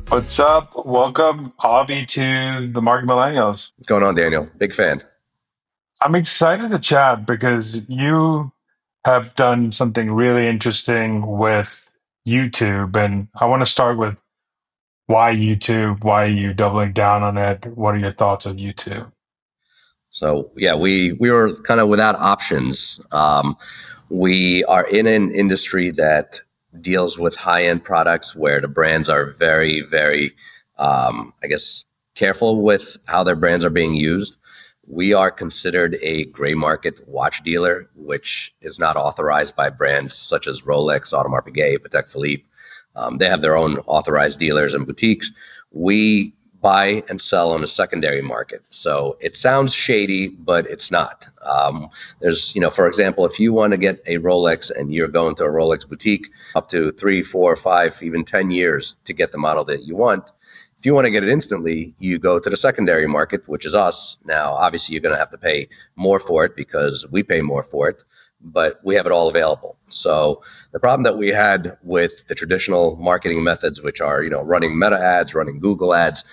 What's up? Welcome, Avi, to the Market Millennials. What's going on, Daniel? Big fan. I'm excited to chat because you have done something really interesting with YouTube. And I want to start with why YouTube? Why are you doubling down on it? What are your thoughts of YouTube? So yeah, we were kind of without options. We are in an industry that deals with high end products where the brands are very, I guess, careful with how their brands are being used. We are considered a gray market watch dealer, which is not authorized by brands such as Rolex, Audemars Piguet, Patek Philippe. They have their own authorized dealers and boutiques. We buy and sell on a secondary market. So it sounds shady, but it's not. For example, if you want to get a Rolex and you're going to a Rolex boutique up to 3, 4, 5, even 10 years to get the model that you want. If you want to get it instantly, you go to the secondary market, which is us. Now, obviously, you're going to have to pay more for it because we pay more for it, but we have it all available. So the problem that we had with the traditional marketing methods, which are running Meta ads, running Google ads,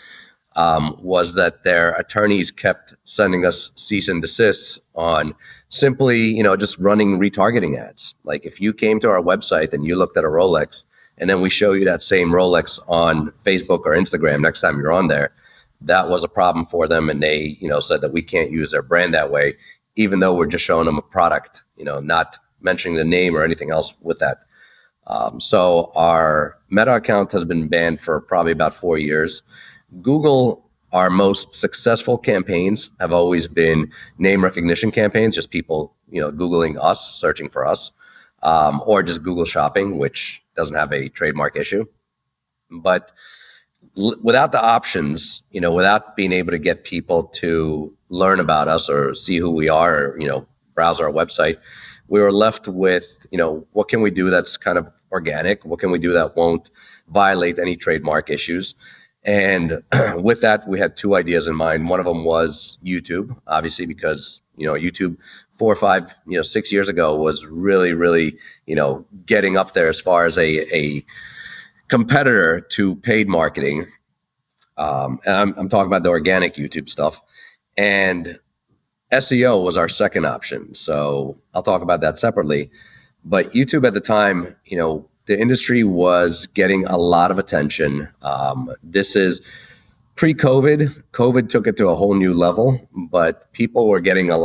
was that their attorneys kept sending us cease and desists on simply, just running retargeting ads. Like if you came to our website and you looked at a Rolex, and then we show you that same Rolex on Facebook or Instagram next time you're on there, that was a problem for them, and they, said that we can't use their brand that way, even though we're just showing them a product, not mentioning the name or anything else with that. So our Meta account has been banned for probably about 4 years. Google, our most successful campaigns have always been name recognition campaigns, just people, Googling us, searching for us, or just Google shopping, which doesn't have a trademark issue. But without the options, without being able to get people to learn about us or see who we are, or, browse our website, we were left with, what can we do that's kind of organic? What can we do that won't violate any trademark issues? And with that, we had two ideas in mind. One of them was YouTube, obviously, because, YouTube 4 or 5, 6 years ago was really, getting up there as far as a competitor to paid marketing. And I'm talking about the organic YouTube stuff. And SEO was our second option. So I'll talk about that separately. But YouTube at the time, the industry was getting a lot of attention. This is pre-COVID. COVID took it to a whole new level, but people were getting a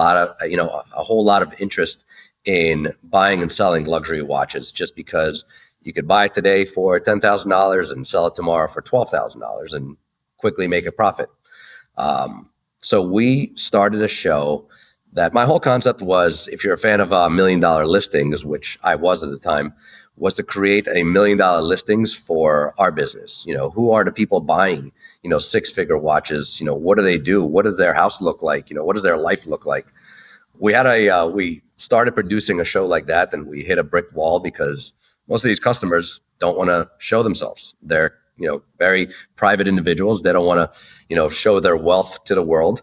whole lot of interest in buying and selling luxury watches just because you could buy it today for $10,000 and sell it tomorrow for $12,000 and quickly make a profit. So we started a show that my whole concept was, if you're a fan of $1 million listings, which I was at the time, was to create $1 million listings for our business. Who are the people buying, 6-figure watches? What do they do? What does their house look like? What does their life look like? We started producing a show like that, and we hit a brick wall because most of these customers don't want to show themselves. They're, very private individuals. They don't want to, show their wealth to the world.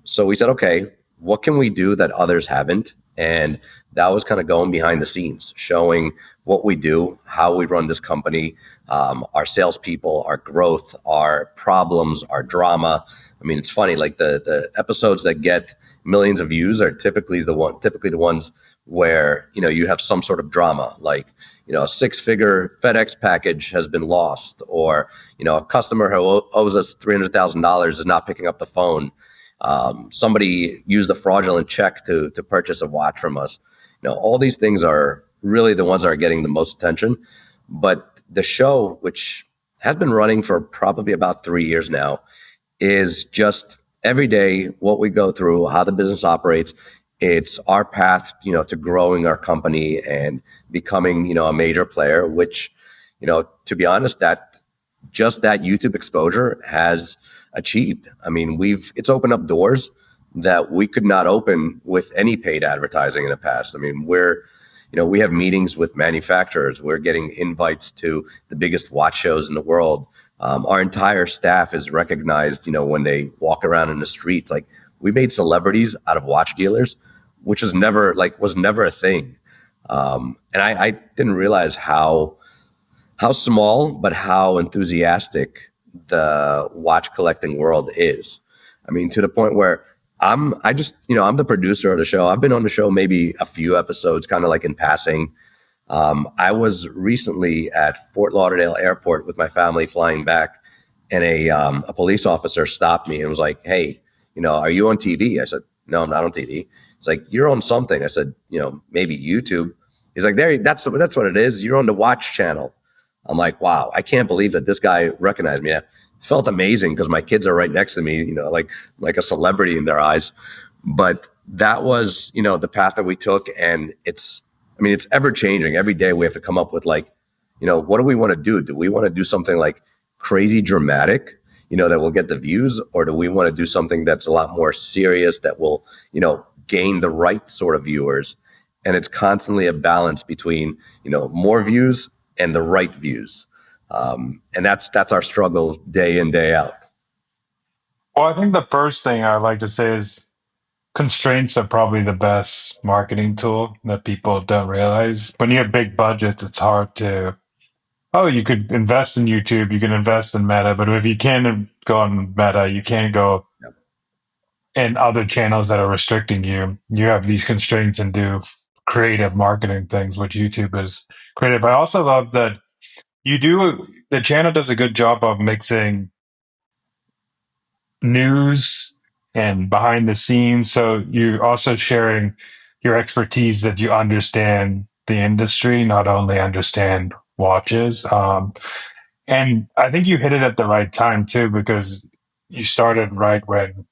So we said, okay, what can we do that others haven't? And that was kind of going behind the scenes, showing what we do, how we run this company, our salespeople, our growth, our problems, our drama. I mean, it's funny, like the episodes that get millions of views are typically the ones where, you have some sort of drama, like, a 6-figure FedEx package has been lost, or, a customer who owes us $300,000 is not picking up the phone. Somebody used a fraudulent check to purchase a watch from us. All these things are really the ones that are getting the most attention. But the show, which has been running for probably about 3 years now, is just every day what we go through, how the business operates. It's our path, to growing our company and becoming, a major player, which, to be honest, that YouTube exposure has achieved. I mean, it's opened up doors that we could not open with any paid advertising in the past. I mean, we have meetings with manufacturers. We're getting invites to the biggest watch shows in the world. Our entire staff is recognized, when they walk around in the streets. Like, we made celebrities out of watch dealers, which was never a thing. And I didn't realize how how small but how enthusiastic the watch collecting world is. I mean, to the point where I just, I'm the producer of the show. I've been on the show maybe a few episodes, kind of like in passing. I was recently at Fort Lauderdale Airport with my family flying back, and a police officer stopped me and was like, "Hey, are you on TV?" I said, "No, I'm not on TV." It's like, "You're on something." I said, "Maybe YouTube." He's like, "There, that's what it is. You're on the Watch channel." I'm like, "Wow, I can't believe that this guy recognized me." I felt amazing because my kids are right next to me, like a celebrity in their eyes. But that was, the path that we took, and it's ever changing. Every day we have to come up with like, what do we want to do? Do we want to do something like crazy dramatic, that will get the views, or do we want to do something that's a lot more serious that will, gain the right sort of viewers? And it's constantly a balance between, more views and the right views. And that's our struggle day in, day out. Well, I think the first thing I'd like to say is constraints are probably the best marketing tool that people don't realize. When you have big budgets, it's hard to, oh, you could invest in YouTube, you can invest in Meta, but if you can't go on Meta, you can't go Yep. in other channels that are restricting you. You have these constraints and do creative marketing things, which YouTube is creative. I also love that the channel does a good job of mixing news and behind the scenes. So you're also sharing your expertise that you understand the industry, not only understand watches. And I think you hit it at the right time too, because you started right when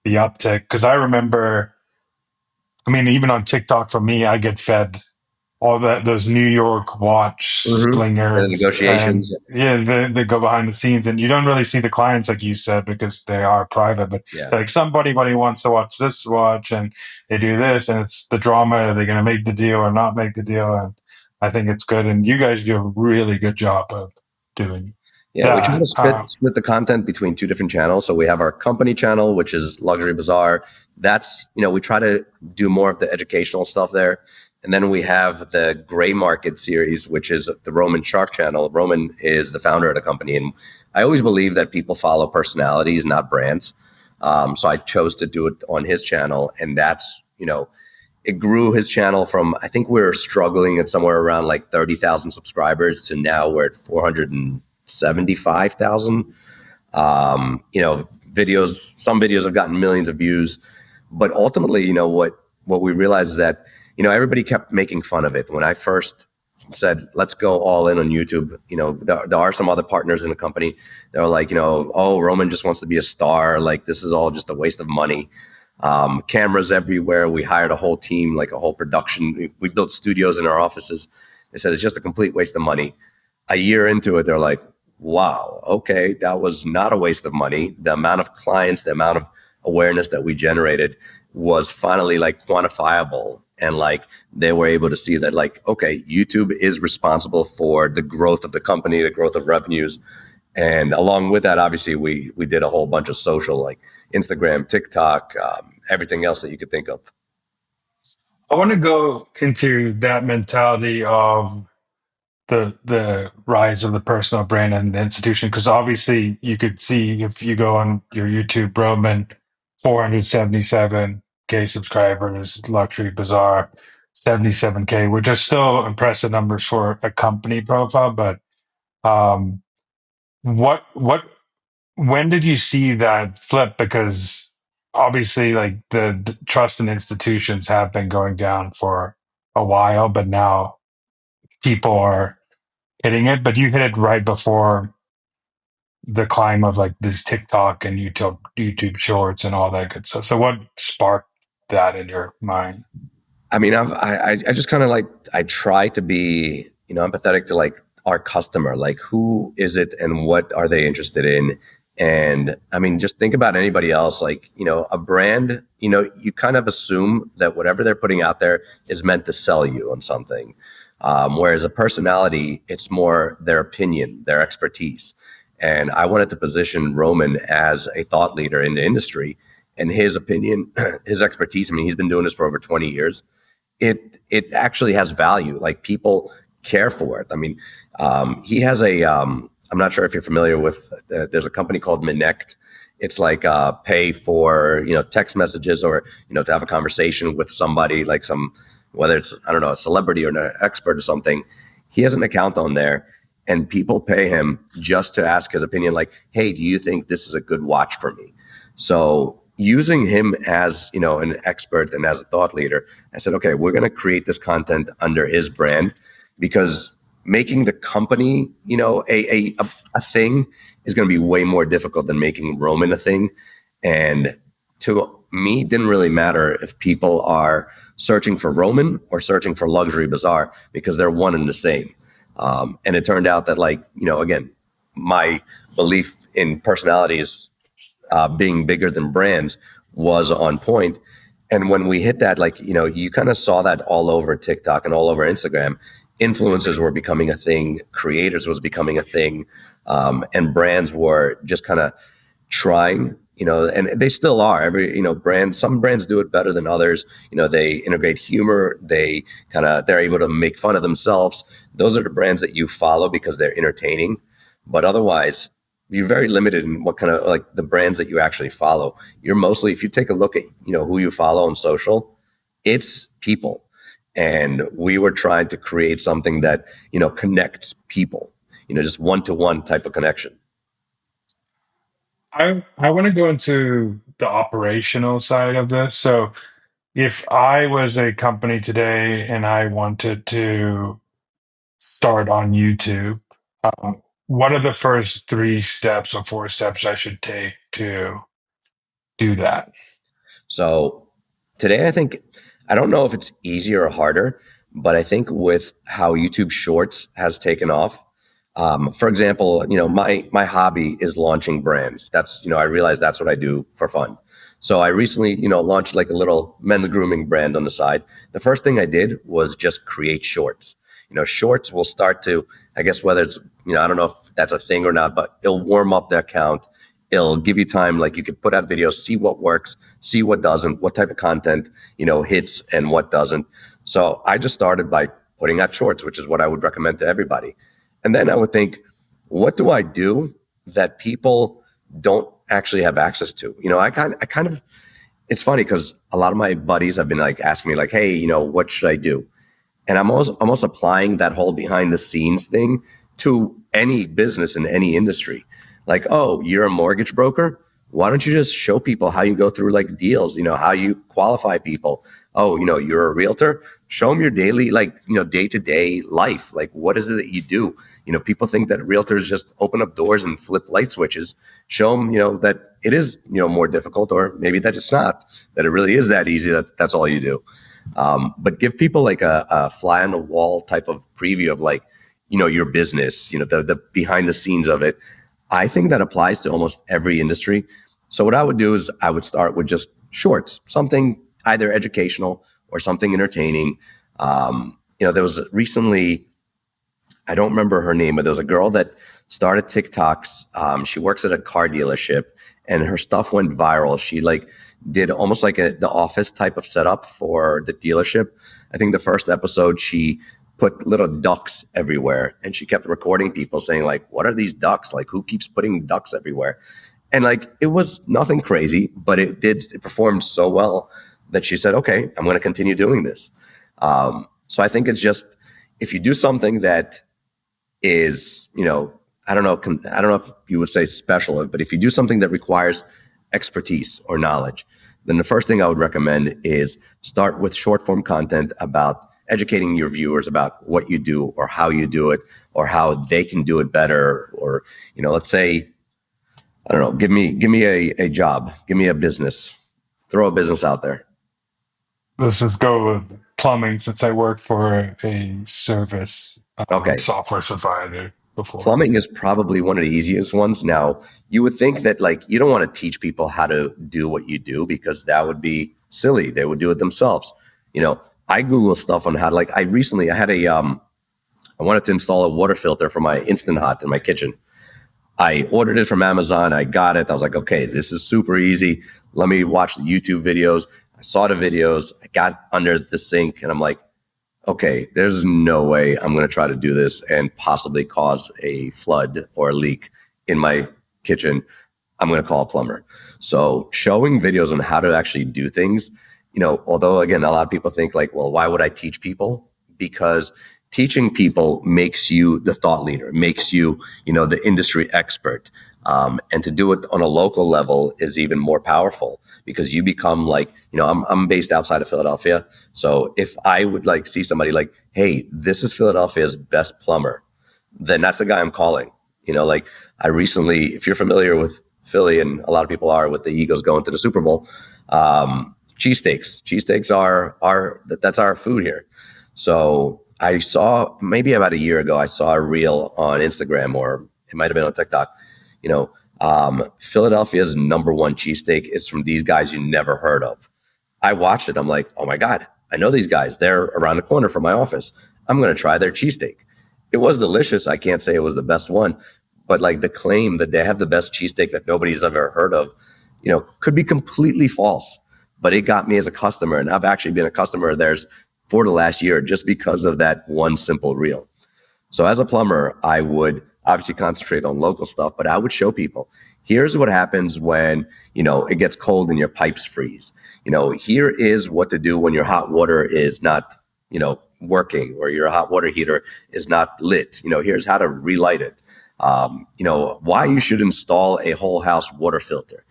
the uptick. Because I remember, I mean, even on TikTok for me, I get fed all that those New York watch The slingers, and negotiations. yeah, they go behind the scenes, and you don't really see the clients like you said because they are private. But Yeah. like somebody wants to watch this watch, and they do this, and it's the drama. Are they going to make the deal or not make the deal? And I think it's good, and you guys do a really good job of doing Yeah, we try to that. split the content between two different channels. So we have our company channel, which is Luxury Bazaar. That's, we try to do more of the educational stuff there. And then we have the Gray Market series, which is the Roman Shark channel. Roman is the founder of the company. And I always believe that people follow personalities, not brands. So I chose to do it on his channel. And that's, it grew his channel from, I think we were struggling at somewhere around like 30,000 subscribers to now we're at 475,000. Some videos have gotten millions of views, but ultimately, what we realized is that, everybody kept making fun of it. When I first said, let's go all in on YouTube, there are some other partners in the company. They're like, oh, Roman just wants to be a star. Like, this is all just a waste of money. Cameras everywhere. We hired a whole team, like a whole production. We built studios in our offices. They said it's just a complete waste of money. A year into it, they're like, wow, okay, that was not a waste of money. The amount of clients, the amount of awareness that we generated was finally like quantifiable. And like they were able to see that, like, okay, YouTube is responsible for the growth of the company, the growth of revenues. And along with that, obviously, we did a whole bunch of social, like Instagram, TikTok, everything else that you could think of. I want to go into that mentality of the rise of the personal brand and the institution, because obviously you could see if you go on your YouTube, Roman, 477K subscribers, Luxury Bazaar, 77K, which are still impressive numbers for a company profile. But um, what when did you see that flip? Because obviously, like the trust in institutions have been going down for a while, but now people are hitting it. But you hit it right before the climb of like this TikTok and YouTube Shorts and all that good stuff. So what sparked that in your mind? I mean, I just kind of like, I try to be, empathetic to like our customer, like who is it and what are they interested in? And I mean, just think about anybody else, like, a brand, you kind of assume that whatever they're putting out there is meant to sell you on something. Whereas a personality, it's more their opinion, their expertise. And I wanted to position Roman as a thought leader in the industry, and his opinion, his expertise. I mean, he's been doing this for over 20 years. It actually has value. Like people care for it. I mean, he has a. I'm not sure if you're familiar with. There's a company called Minect. It's like pay for text messages or to have a conversation with somebody like whether it's I don't know a celebrity or an expert or something. He has an account on there, and people pay him just to ask his opinion. Like, hey, do you think this is a good watch for me? So using him as an expert and as a thought leader, I said, okay, we're going to create this content under his brand because making the company, a thing is going to be way more difficult than making Roman a thing. And to me, it didn't really matter if people are searching for Roman or searching for Luxury Bazaar because they're one and the same. And it turned out that, again, my belief in personalities being bigger than brands was on point. And when we hit that, you kind of saw that all over TikTok and all over Instagram. Influencers were becoming a thing, creators was becoming a thing, and brands were just kind of trying, and they still are. Some brands do it better than others. They integrate humor. They're able to make fun of themselves. Those are the brands that you follow because they're entertaining. But otherwise, you're very limited in what kind of the brands that you actually follow. You're mostly, if you take a look at who you follow on social, it's people. And we were trying to create something that connects people, just one-to-one type of connection. I want to go into the operational side of this. So if I was a company today and I wanted to start on YouTube, what are the first 3 steps or 4 steps I should take to do that? So today, I don't know if it's easier or harder, but I think with how YouTube Shorts has taken off, for example, my hobby is launching brands. That's, I realize that's what I do for fun. So I recently, launched like a little men's grooming brand on the side. The first thing I did was just create shorts. Shorts will start to, I guess, whether it's, I don't know if that's a thing or not, but it'll warm up the account. It'll give you time, like you could put out videos, see what works, see what doesn't, what type of content, hits and what doesn't. So I just started by putting out shorts, which is what I would recommend to everybody. And then I would think, what do I do that people don't actually have access to? I kind of, it's funny because a lot of my buddies have been like asking me like, hey, what should I do? And I'm almost applying that whole behind the scenes thing to any business in any industry. Like, oh, you're a mortgage broker? Why don't you just show people how you go through like deals, how you qualify people? Oh, you're a realtor? Show them your daily, day-to-day life. Like, what is it that you do? People think that realtors just open up doors and flip light switches. Show them, that it is, more difficult, or maybe that it's not, that it really is that easy, that's all you do. But give people like a fly on the wall type of preview of like, your business, the behind the scenes of it. I think that applies to almost every industry. So what I would do is I would start with just shorts, something either educational or something entertaining. There was recently, I don't remember her name, but there was a girl that started TikToks. She works at a car dealership and her stuff went viral. She did almost like the office type of setup for the dealership. I think the first episode she put little ducks everywhere and she kept recording people saying like, what are these ducks? Like, who keeps putting ducks everywhere? And it was nothing crazy, but it performed so well that she said, okay, I'm going to continue doing this. So I think it's just, if you do something that is, I don't know if you would say special, but if you do something that requires expertise or knowledge, then the first thing I would recommend is start with short form content about educating your viewers about what you do or how you do it or how they can do it better. Or, let's say, I don't know, give me a job, give me a business, throw a business out there. Let's just go with plumbing since I worked for a service Okay. software provider before. Plumbing is probably one of the easiest ones. Now, you would think that you don't want to teach people how to do what you do because that would be silly. They would do it themselves. I Google stuff on how to, I had I wanted to install a water filter for my Instant Hot in my kitchen. I ordered it from Amazon. I got it. I was like, okay, this is super easy. Let me watch the YouTube videos. I saw the videos. I got under the sink and I'm like, okay, there's no way I'm going to try to do this and possibly cause a flood or a leak in my kitchen. I'm going to call a plumber. So showing videos on how to actually do things, although again, a lot of people think like, well, why would I teach people? Because teaching people makes you the thought leader, makes you, the industry expert. And to do it on a local level is even more powerful because you become like, I'm based outside of Philadelphia. So if I would like see somebody like, hey, this is Philadelphia's best plumber, then that's the guy I'm calling. Like I recently, if you're familiar with Philly, and a lot of people are with the Eagles going to the Super Bowl, cheesesteaks are that's our food here. So I saw maybe about a year ago, I saw a reel on Instagram, or it might have been on TikTok. Philadelphia's number one cheesesteak is from these guys you never heard of. I watched it. I'm like, oh my God, I know these guys. They're around the corner from my office. I'm going to try their cheesesteak. It was delicious. I can't say it was the best one, but like the claim that they have the best cheesesteak that nobody's ever heard of, could be completely false. But it got me as a customer. And I've actually been a customer of theirs for the last year just because of that one simple reel. So as a plumber, I would obviously concentrate on local stuff, but I would show people, here's what happens when, it gets cold and your pipes freeze. Here is what to do when your hot water is not, working, or your hot water heater is not lit. Here's how to relight it. Why you should install a whole house water filter.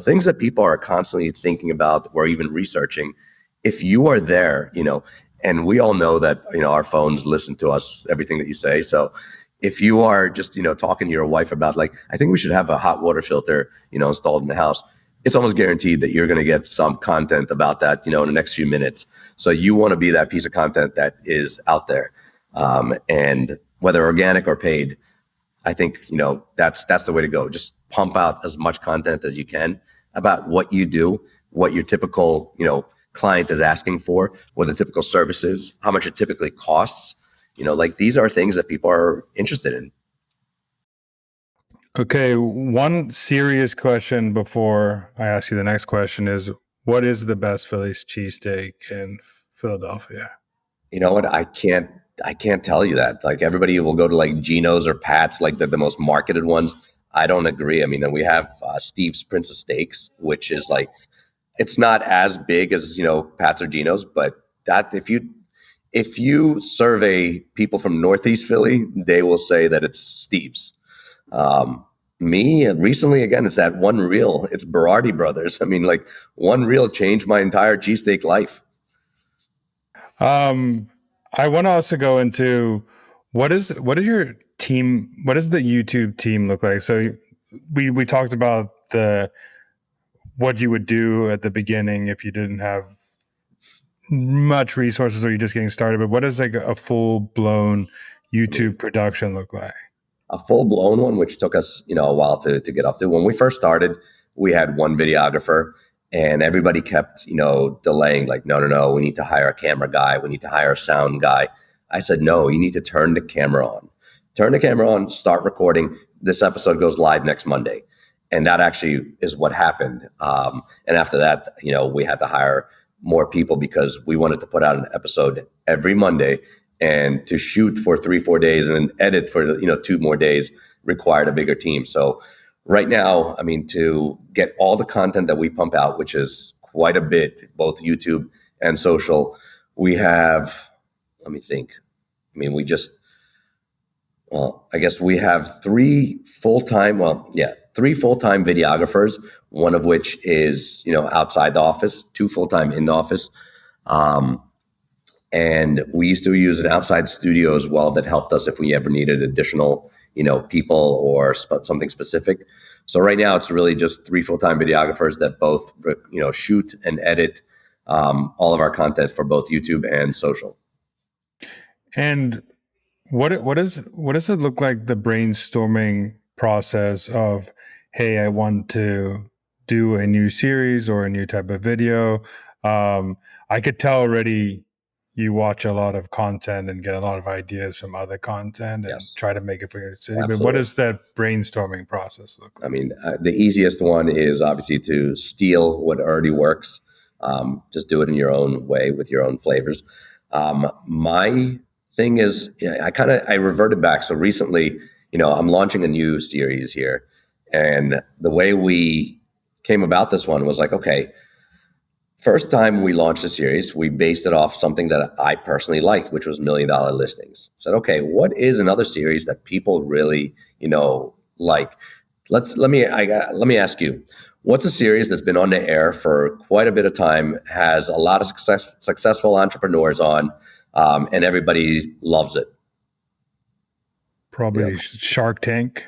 Things that people are constantly thinking about or even researching. If you are there, and we all know that, our phones listen to us, everything that you say. So if you are just, talking to your wife about like, I think we should have a hot water filter, installed in the house, it's almost guaranteed that you're going to get some content about that, in the next few minutes. So you want to be that piece of content that is out there. And whether organic or paid, I think, that's the way to go. Just pump out as much content as you can about what you do, what your typical, client is asking for, what the typical service is, how much it typically costs. Like these are things that people are interested in. Okay, one serious question before I ask you the next question is, what is the best Philly's cheesesteak in Philadelphia? You know what? I can't tell you that. Like everybody will go to like Geno's or Pat's, like they're the most marketed ones. I don't agree. I mean, we have Steve's Prince of Steaks, which is like, it's not as big as, Pat's or Geno's, but that if you survey people from Northeast Philly, they will say that it's Steve's. Um, Me recently, again, it's that one reel. It's Berardi Brothers. I mean, like one reel changed my entire cheesesteak life. Um, I want to also go into what is your team? What does the YouTube team look like? So we talked about the what you would do at the beginning if you didn't have much resources or you're just getting started. But what does like a full blown I mean, YouTube production look like? a full blown one, which took us, a while to get up to. When we first started, we had one videographer, and everybody kept, delaying. Like, no, no, no, we need to hire a camera guy. We need to hire a sound guy. I said, no, you need to turn the camera on. Turn the camera on, start recording. This episode goes live next Monday. And that actually is what happened. And after that, we had to hire more people because we wanted to put out an episode every Monday, and to shoot for 3-4 days and edit for 2 more days required a bigger team. So right now, I mean, to get all the content that we pump out, which is quite a bit, both YouTube and social, we have, let me think. I mean, we just, well, I guess we have three full-time videographers, one of which is, outside the office, two full-time in the office. Um, and we used to use an outside studio as well that helped us if we ever needed additional, people or something specific. So right now it's really just three full-time videographers that both, shoot and edit all of our content for both YouTube and social. And what does it look like, the brainstorming process of, hey, I want to do a new series or a new type of video? I could tell already you watch a lot of content and get a lot of ideas from other content and Yes, try to make it for your city. But what absolutely. does that brainstorming process look I like? mean, the easiest one is obviously to steal what already works. Just do it in your own way with your own flavors. My thing is, I reverted back. So recently, I'm launching a new series here, and the way we came about this one was like, okay, first time we launched a series, we based it off something that I personally liked, which was $1 million listings. Said, okay, what is another series that people really, like? Let me ask you, what's a series that's been on the air for quite a bit of time, has a lot of successful entrepreneurs on, and everybody loves it? Probably Shark Tank.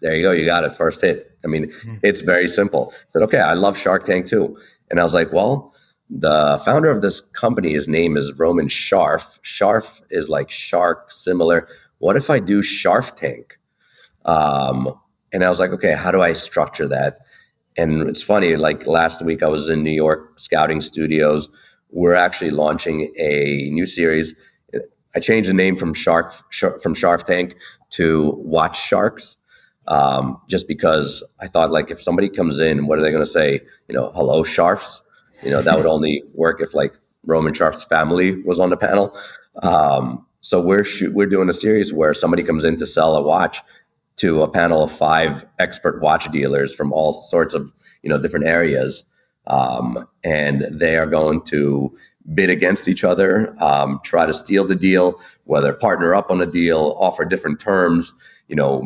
There you go. You got it. First hit. I mean, Mm. it's very simple. I said, okay, I love Shark Tank too. And I was like, well, the founder of this company, his name is Roman Sharf. Sharf is like shark, similar. What if I do Shark Tank? And I was like, okay, how do I structure that? And it's funny, like last week I was in New York scouting studios. We're actually launching a new series. I changed the name from Shark Tank to Watch Sharks, just because I thought, like, if somebody comes in, what are they going to say? Hello, Sharfs. That would only work if like Roman Sharf's family was on the panel. So we're doing a series where somebody comes in to sell a watch to a panel of 5 expert watch dealers from all sorts of different areas, and they are going to bid against each other, try to steal the deal, whether partner up on a deal, offer different terms,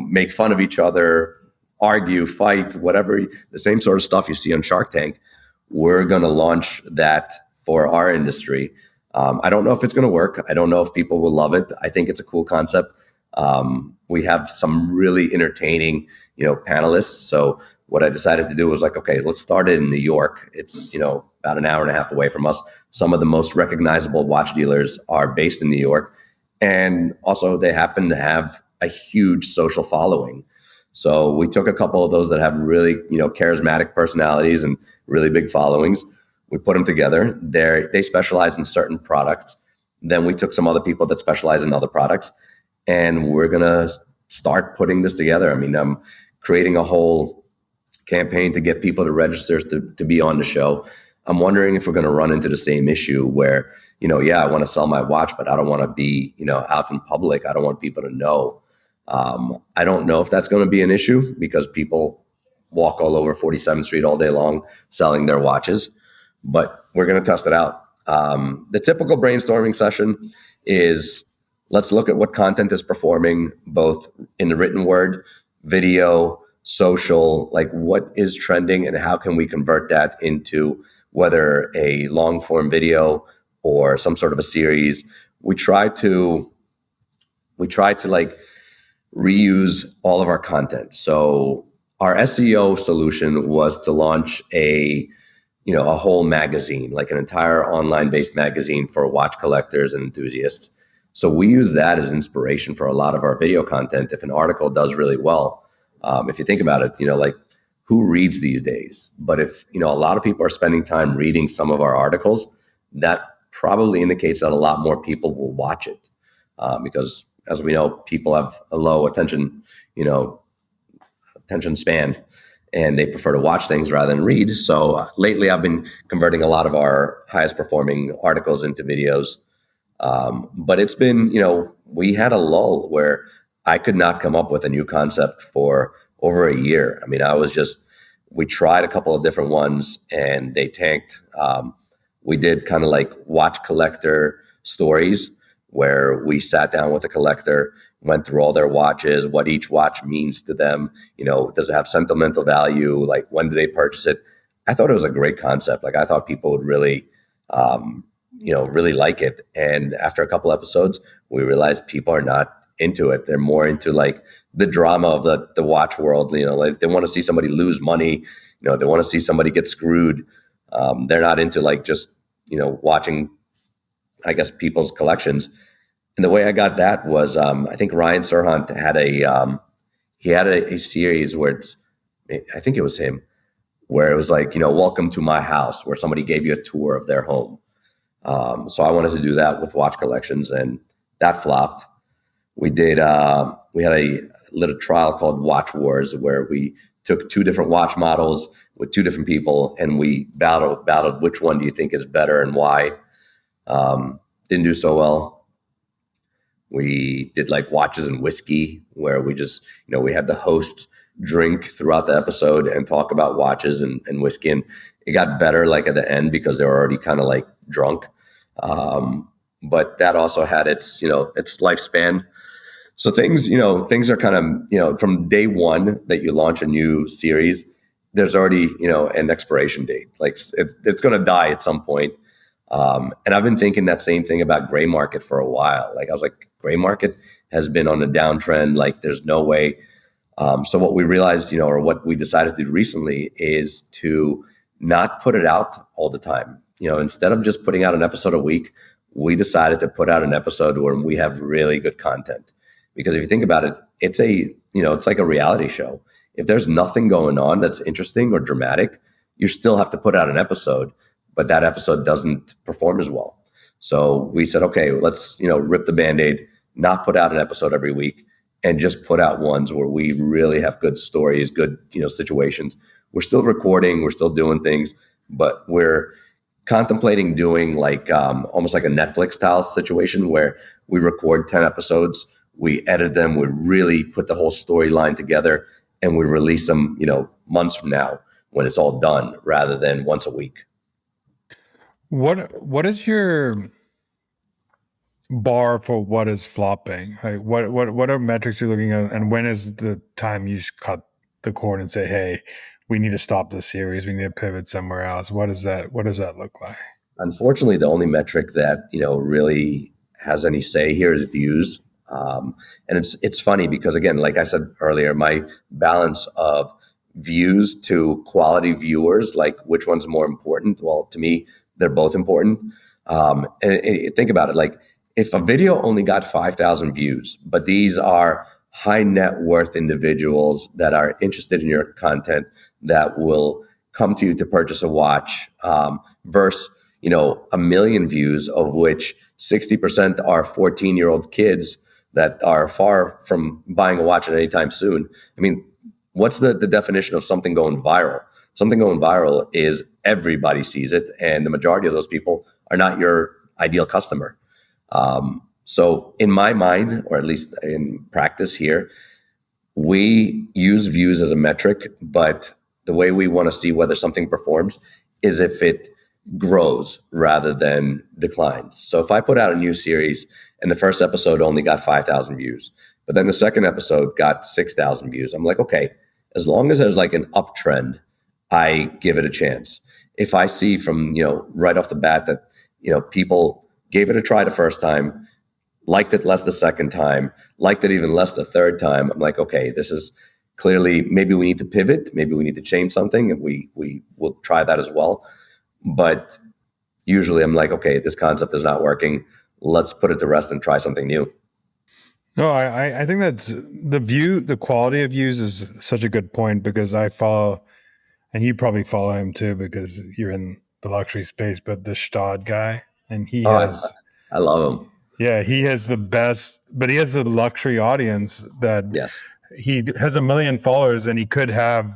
make fun of each other, argue, fight, whatever, the same sort of stuff you see on Shark Tank. We're going to launch that for our industry. I don't know if it's going to work. I don't know if people will love it. I think it's a cool concept. We have some really entertaining, panelists. So what I decided to do was like, okay, let's start it in New York. It's, about an hour and a half away from us. Some of the most recognizable watch dealers are based in New York. And also they happen to have a huge social following. So we took a couple of those that have really, charismatic personalities and really big followings. We put them together. They specialize in certain products. Then we took some other people that specialize in other products, and we're going to start putting this together. I mean, I'm creating a whole campaign to get people to register to be on the show. I'm wondering if we're going to run into the same issue where, I want to sell my watch, but I don't want to be, out in public. I don't want people to know. I don't know if that's going to be an issue because people walk all over 47th Street all day long selling their watches, but we're going to test it out. The typical brainstorming session is, let's look at what content is performing both in the written word, video, social, like what is trending and how can we convert that into whether a long form video or some sort of a series. We try to like reuse all of our content. So our SEO solution was to launch a whole magazine, like an entire online based magazine for watch collectors and enthusiasts. So we use that as inspiration for a lot of our video content. If an article does really well, if you think about it, like who reads these days? But if, a lot of people are spending time reading some of our articles, that probably indicates that a lot more people will watch it, because as we know, people have a low attention span, and they prefer to watch things rather than read. So lately I've been converting a lot of our highest performing articles into videos. But it's been, we had a lull where I could not come up with a new concept for over a year. I mean, we tried a couple of different ones and they tanked. We did kind of like watch collector stories where we sat down with a collector, went through all their watches, what each watch means to them. Does it have sentimental value? Like, when did they purchase it? I thought it was a great concept. Like, I thought people would really, really like it. And after a couple episodes, we realized people are not into it. They're more into like the drama of the watch world. Like they want to see somebody lose money. They want to see somebody get screwed. They're not into like just, watching, I guess, people's collections. And the way I got that was, I think Ryan Serhant had a series where I think it was him, where it was like, welcome to my house, where somebody gave you a tour of their home. So I wanted to do that with watch collections, and that flopped. We had a little trial called Watch Wars, where we took 2 different watch models with 2 different people, and we battled which one do you think is better and why. Didn't do so well. We did like watches and whiskey, where we just, we had the host drink throughout the episode and talk about watches and whiskey. And it got better like at the end because they were already kind of like drunk. But that also had its lifespan. So things are kind of, from day one that you launch a new series, there's already, an expiration date. Like it's going to die at some point. And I've been thinking that same thing about gray market for a while. Like I was like, gray market has been on a downtrend. Like there's no way. So what we realized, or what we decided to do recently is to not put it out all the time. Instead of just putting out an episode a week, we decided to put out an episode where we have really good content. Because if you think about it, it's like a reality show. If there's nothing going on that's interesting or dramatic, you still have to put out an episode, but that episode doesn't perform as well. So we said, okay, let's, rip the Band-Aid, not put out an episode every week, and just put out ones where we really have good stories, good, situations. We're still recording, we're still doing things, but we're contemplating doing like almost like a Netflix style situation where we record 10 episodes, we edit them, we really put the whole storyline together, and we release them, months from now when it's all done, rather than once a week. What is your bar for what is flopping? Like what are metrics you're looking at, and when is the time you cut the cord and say, hey, we need to stop this series, we need to pivot somewhere else? What does that look like? Unfortunately, the only metric that really has any say here is views. And it's funny because, again, like I said earlier, my balance of views to quality viewers, like which one's more important? Well, to me, they're both important. And think about it, like if a video only got 5,000 views, but these are high net worth individuals that are interested in your content, that will come to you to purchase a watch, versus 1 million views, of which 60% are 14-year-old kids that are far from buying a watch at any time soon. I mean, what's the definition of something going viral? Something going viral is everybody sees it, and the majority of those people are not your ideal customer. So in my mind, or at least in practice here, we use views as a metric, but the way we want to see whether something performs is if it grows rather than declines. So if I put out a new series and the first episode only got 5,000 views, but then the second episode got 6,000 views, I'm like, okay, as long as there's like an uptrend, I give it a chance. If I see from, right off the bat that, people gave it a try the first time, liked it less the second time, liked it even less the third time, I'm like, okay, this is clearly, maybe we need to pivot, maybe we need to change something, and we will try that as well. But usually I'm like, okay, this concept is not working. Let's put it to rest and try something new. No, I think that's the quality of views is such a good point, because I follow, and you probably follow him too because you're in the luxury space, but the Stad guy, and he Oh, has, I love him. yeah, he has the best, but he has the luxury audience that Yes. he has 1 million followers, and he could have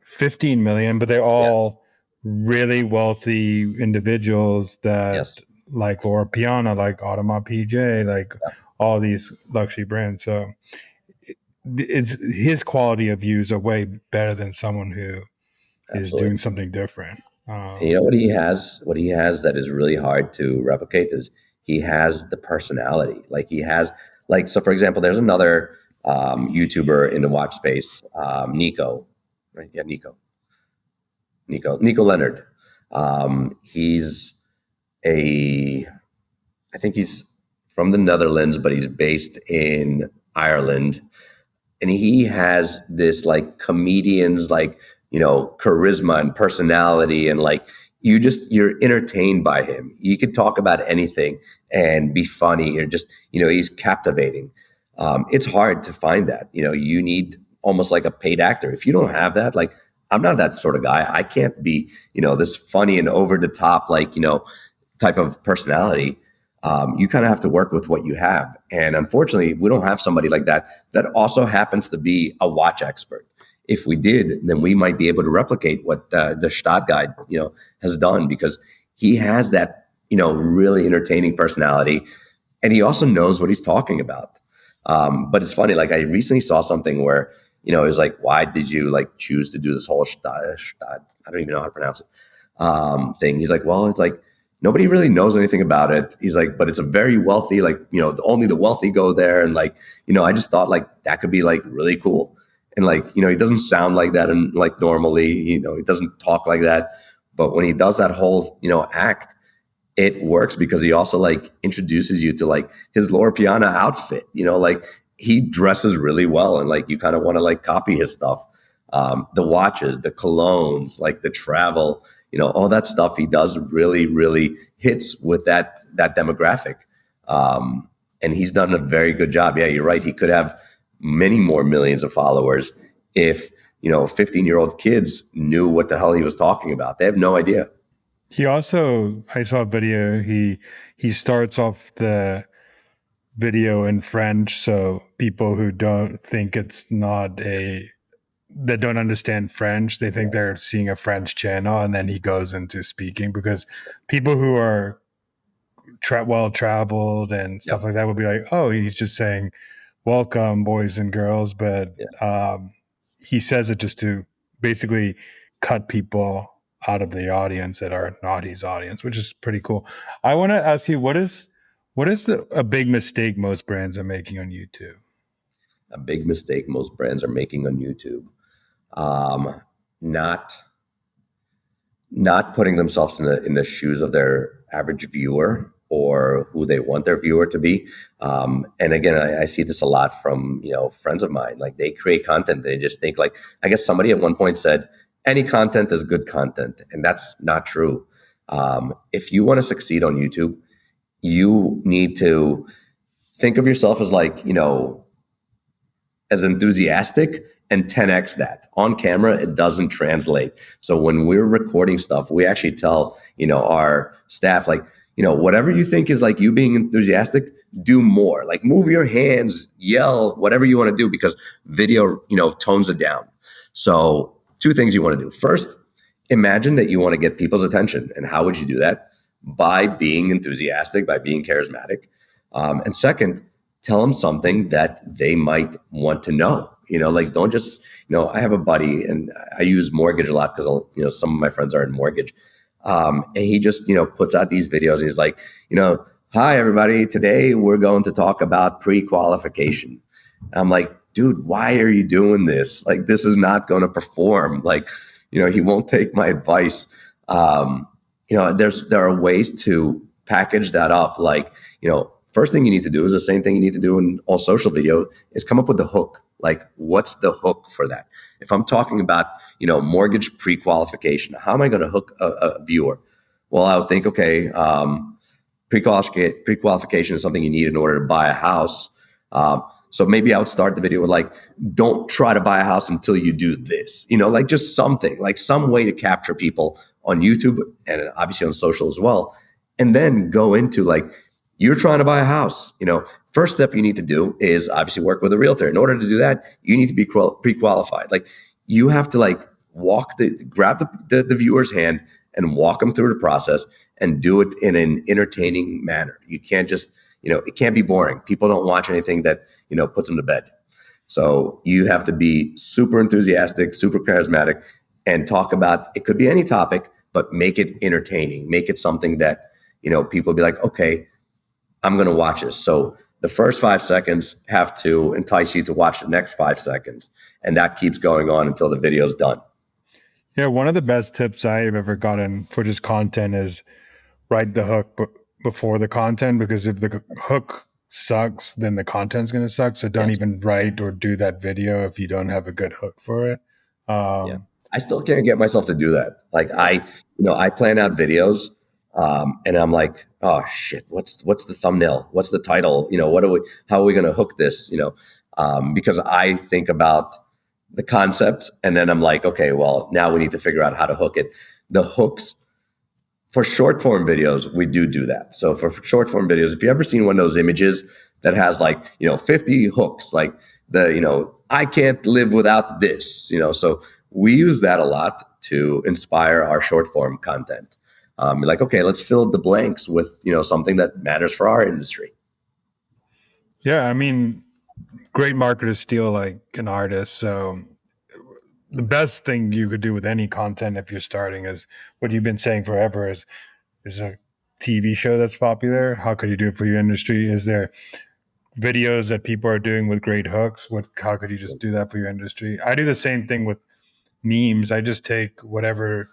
15 million, but they're Yeah. all really wealthy individuals that Yes. like Laura Piana, like Audemars PJ, like all these luxury brands. So it's his quality of views are way better than someone who is Absolutely. doing something different. And you know what he has? What he has that is really hard to replicate is he has the personality. Like he has, like, so for example, there's another YouTuber in the watch space, Nico, right? Yeah, Nico Leonard. He's I think he's from the Netherlands, but he's based in Ireland, and he has this like comedian's like charisma and personality, and like you're entertained by him. You could talk about anything and be funny, or just he's captivating. It's hard to find that. You need almost like a paid actor. If you don't have that, like I'm not that sort of guy. I can't be this funny and over the top like type of personality. You kind of have to work with what you have. And unfortunately, we don't have somebody like that also happens to be a watch expert. If we did, then we might be able to replicate what the Stad guy, has done, because he has that really entertaining personality, and he also knows what he's talking about. But it's funny, like I recently saw something where it was like, why did you like choose to do this whole I don't even know how to pronounce it thing. He's like, well, it's like nobody really knows anything about it. He's like, but it's a very wealthy, like only the wealthy go there, and like I just thought like that could be like really cool. And like he doesn't sound like that, and like normally he doesn't talk like that, but when he does that whole act, it works because he also like introduces you to like his Loro Piana outfit. Like he dresses really well, and like you kind of want to like copy his stuff. The watches, the colognes, like the travel, all that stuff he does really, really hits with that demographic. And he's done a very good job. Yeah, you're right. He could have many more millions of followers if 15-year-old kids knew what the hell he was talking about. They have no idea. He also, I saw a video. He starts off the video in French, so people who don't think it's not a that don't understand French, they think they're seeing a French channel, and then he goes into speaking because people who are well traveled and stuff like that would be like, oh, he's just saying welcome, boys and girls, but he says it just to basically cut people out of the audience that are not his audience, which is pretty cool. I want to ask you, what is a big mistake most brands are making on YouTube? A big mistake most brands are making on YouTube. Not putting themselves in the shoes of their average viewer or who they want their viewer to be. And again, I see this a lot from friends of mine. Like they create content, they just think like, I guess somebody at one point said, any content is good content, and that's not true. If you want to succeed on YouTube, you need to think of yourself as like as enthusiastic and 10x that. On camera, it doesn't translate. So when we're recording stuff, we actually tell, our staff, like, whatever you think is like you being enthusiastic, do more. Like move your hands, yell, whatever you want to do, because video, tones it down. So two things you want to do. First, imagine that you want to get people's attention. And how would you do that? By being enthusiastic, by being charismatic. And second, tell them something that they might want to know. Like don't just, I have a buddy and I use mortgage a lot because, some of my friends are in mortgage. And he just, puts out these videos and he's like, hi, everybody. Today we're going to talk about pre-qualification. I'm like, dude, why are you doing this? Like, this is not going to perform. Like, he won't take my advice. There are ways to package that up. Like, first thing you need to do is the same thing you need to do in all social video is come up with the hook. Like, what's the hook for that? If I'm talking about, mortgage pre-qualification, how am I going to hook a viewer? Well, I would think, okay, pre-qualification is something you need in order to buy a house. So maybe I would start the video with like, don't try to buy a house until you do this, like just something, like some way to capture people on YouTube and obviously on social as well. And then go into like, you're trying to buy a house. First step you need to do is obviously work with a realtor. In order to do that, you need to be pre-qualified. Like you have to like grab the viewer's hand and walk them through the process and do it in an entertaining manner. You can't just, it can't be boring. People don't watch anything that, puts them to bed. So you have to be super enthusiastic, super charismatic, and talk about, it could be any topic, but make it entertaining. Make it something that, people be like, okay, I'm going to watch this. So the first 5 seconds have to entice you to watch the next 5 seconds. And that keeps going on until the video's done. Yeah, one of the best tips I've ever gotten for just content is write the hook before the content, because if the hook sucks, then the content's going to suck. So don't even write or do that video if you don't have a good hook for it. I still can't get myself to do that. Like I plan out videos and I'm like, oh shit, what's the thumbnail? What's the title? How are we going to hook this? Because I think about the concept and then I'm like, okay, well, now we need to figure out how to hook it. The hooks for short form videos, we do that. So for short form videos, if you ever seen one of those images that has like, 50 hooks, like I can't live without this, so we use that a lot to inspire our short form content. Like, okay, let's fill the blanks with something that matters for our industry. Yeah, I mean, great marketers steal like an artist. So the best thing you could do with any content if you're starting is what you've been saying forever is a TV show that's popular. How could you do it for your industry? Is there videos that people are doing with great hooks? What how could you just do that for your industry? I do the same thing with memes. I just take whatever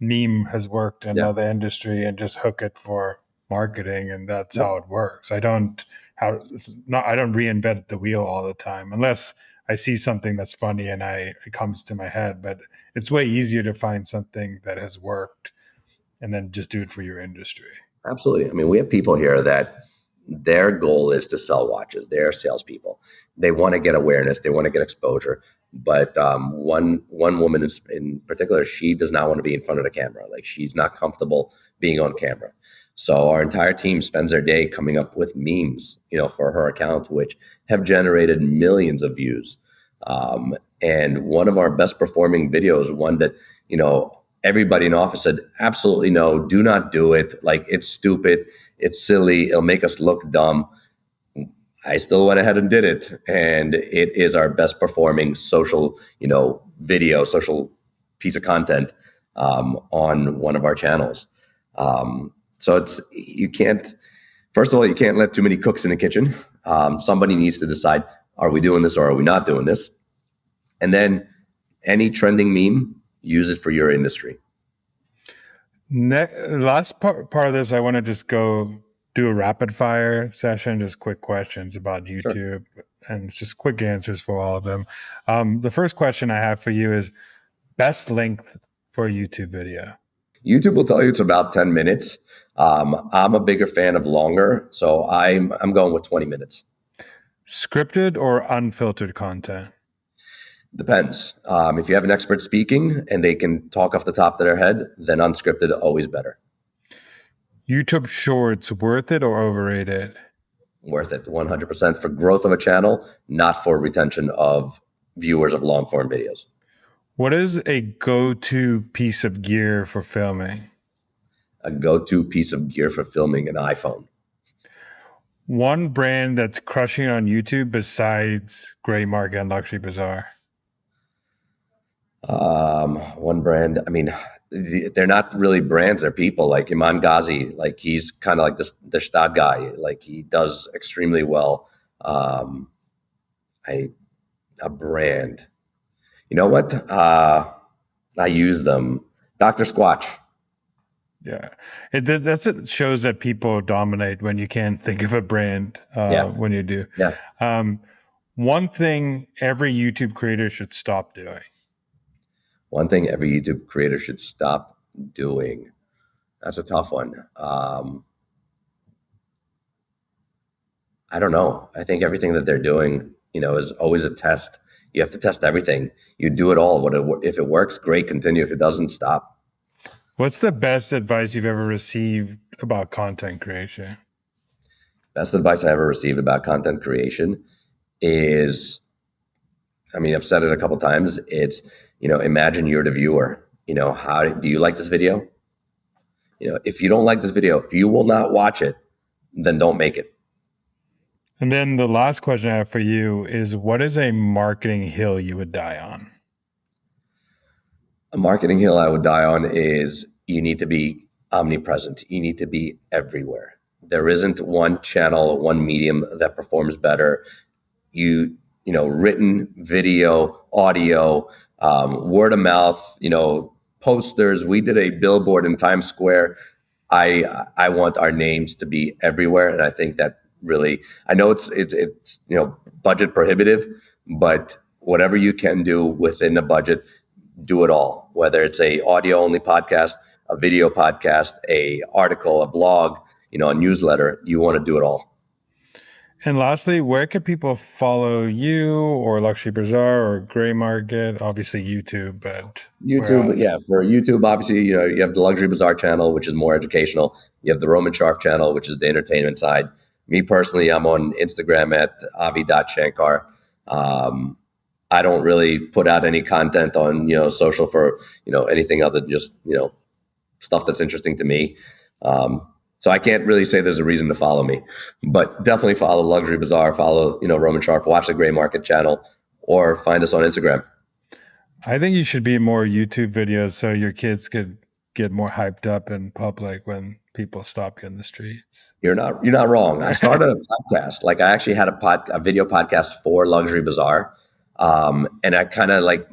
meme has worked in Yeah, another industry and just hook it for marketing, and that's yep, how it works. I don't reinvent the wheel all the time unless I see something that's funny and it comes to my head. But it's way easier to find something that has worked and then just do it for your industry. absolutely. I mean, we have people here that their goal is to sell watches. They're salespeople. They want to get awareness. They want to get exposure. But one woman in particular, she does not want to be in front of the camera. Like, she's not comfortable being on camera. So our entire team spends their day coming up with memes, for her account, which have generated millions of views. And one of our best performing videos, one that everybody in office said, absolutely no, do not do it. Like, it's stupid, it's silly, it'll make us look dumb. I still went ahead and did it, and it is our best performing social, video, social piece of content on one of our channels. So you can't. First of all, you can't let too many cooks in the kitchen. Somebody needs to decide: are we doing this or are we not doing this? And then any trending meme, use it for your industry. Last part of this, I want to just go do a rapid fire session, just quick questions about Sure. YouTube and just quick answers for all of them. The first question I have for you is best length for a YouTube video. YouTube will tell you it's about 10 minutes. I'm a bigger fan of longer, so I'm going with 20 minutes. Scripted or unfiltered content? Depends. If you have an expert speaking and they can talk off the top of their head, then unscripted always better. YouTube Shorts, worth it or overrated? Worth it 100% for growth of a channel, not for retention of viewers of long form videos. What is a go-to piece of gear for filming? A go-to piece of gear for filming: an iPhone. One brand that's crushing it on YouTube besides Gray Market and Luxury Bazaar? One brand. I mean, they're not really brands; they're people. Like Iman Ghazi, like he's kind of like the stud guy. Like, he does extremely well. I A brand. You know what? I use them. Dr. Squatch. Yeah, it shows that people dominate when you can't think of a brand Yeah, when you do. yeah. Um, one thing every YouTube creator should stop doing. One thing every YouTube creator should stop doing. That's a tough one. I don't know. I think everything that they're doing, is always a test. You have to test everything. You do it all. If it works, great, continue. If it doesn't, stop. What's the best advice you've ever received about content creation? Best advice I ever received about content creation is, I mean, I've said it a couple times. It's, imagine you're the viewer. How do you like this video? If you don't like this video, if you will not watch it, then don't make it. And then the last question I have for you is what is a marketing hill you would die on? A marketing hill I would die on is you need to be omnipresent. You need to be everywhere. There isn't one channel, one medium that performs better. Written, video, audio, word of mouth, posters. We did a billboard in Times Square. I want our names to be everywhere, and I think that really, I know it's budget prohibitive, but whatever you can do within the budget, do it all. Whether it's a audio only podcast, a video podcast, a article, a blog, a newsletter, you want to do it all. And lastly, where can people follow you or Luxury Bazaar or Gray Market? Obviously YouTube, but where YouTube, else? yeah. For YouTube, obviously, you have the Luxury Bazaar channel, which is more educational. You have the Roman Sharf channel, which is the entertainment side. Me personally, I'm on Instagram at Avi.Shenkar. I don't really put out any content on social for anything other than just stuff that's interesting to me. So I can't really say there's a reason to follow me, but definitely follow Luxury Bazaar, follow, Roman Sharf, watch the Gray Market channel, or find us on Instagram. I think you should be more YouTube videos so your kids could get more hyped up in public when people stop you in the streets. You're not wrong. I started a podcast. Like I actually had a video podcast for Luxury Bazaar, and I kind of like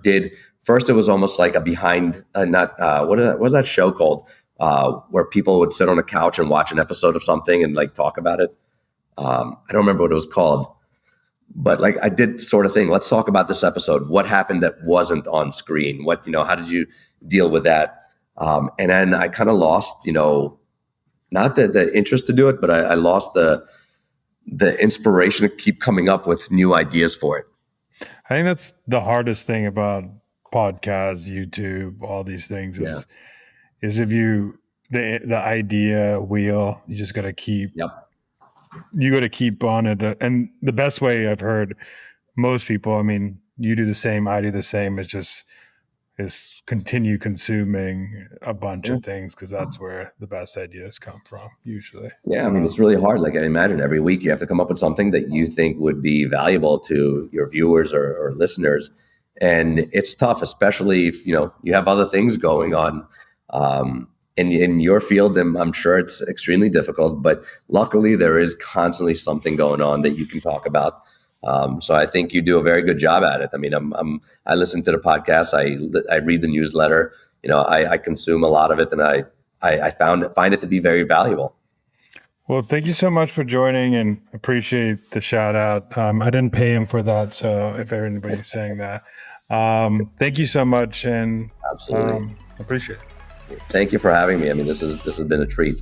did first. It was almost like a behind not what was that show called where people would sit on a couch and watch an episode of something and like talk about it. I don't remember what it was called, but like I did sort of thing. Let's talk about this episode. What happened that wasn't on screen? What how did you deal with that? And then I kind of lost not the interest to do it, but I lost the inspiration to keep coming up with new ideas for it. I think that's the hardest thing about podcasts, YouTube, all these things is if you the idea wheel, you just got to keep on it. And the best way I've heard most people, I mean, you do the same, I do the same. It's just continue consuming a bunch of things because that's where the best ideas come from usually. Yeah, I mean, it's really hard. Like I imagine every week you have to come up with something that you think would be valuable to your viewers or listeners. And it's tough, especially if, you have other things going on. In your field, and I'm sure it's extremely difficult, but luckily there is constantly something going on that you can talk about. So I think you do a very good job at it. I mean, I listen to the podcast, I read the newsletter, I consume a lot of it, and I find it to be very valuable. Well, thank you so much for joining, and appreciate the shout out. I didn't pay him for that, so if anybody's saying that, thank you so much, and Absolutely appreciate it. Thank you for having me. I mean, this has been a treat.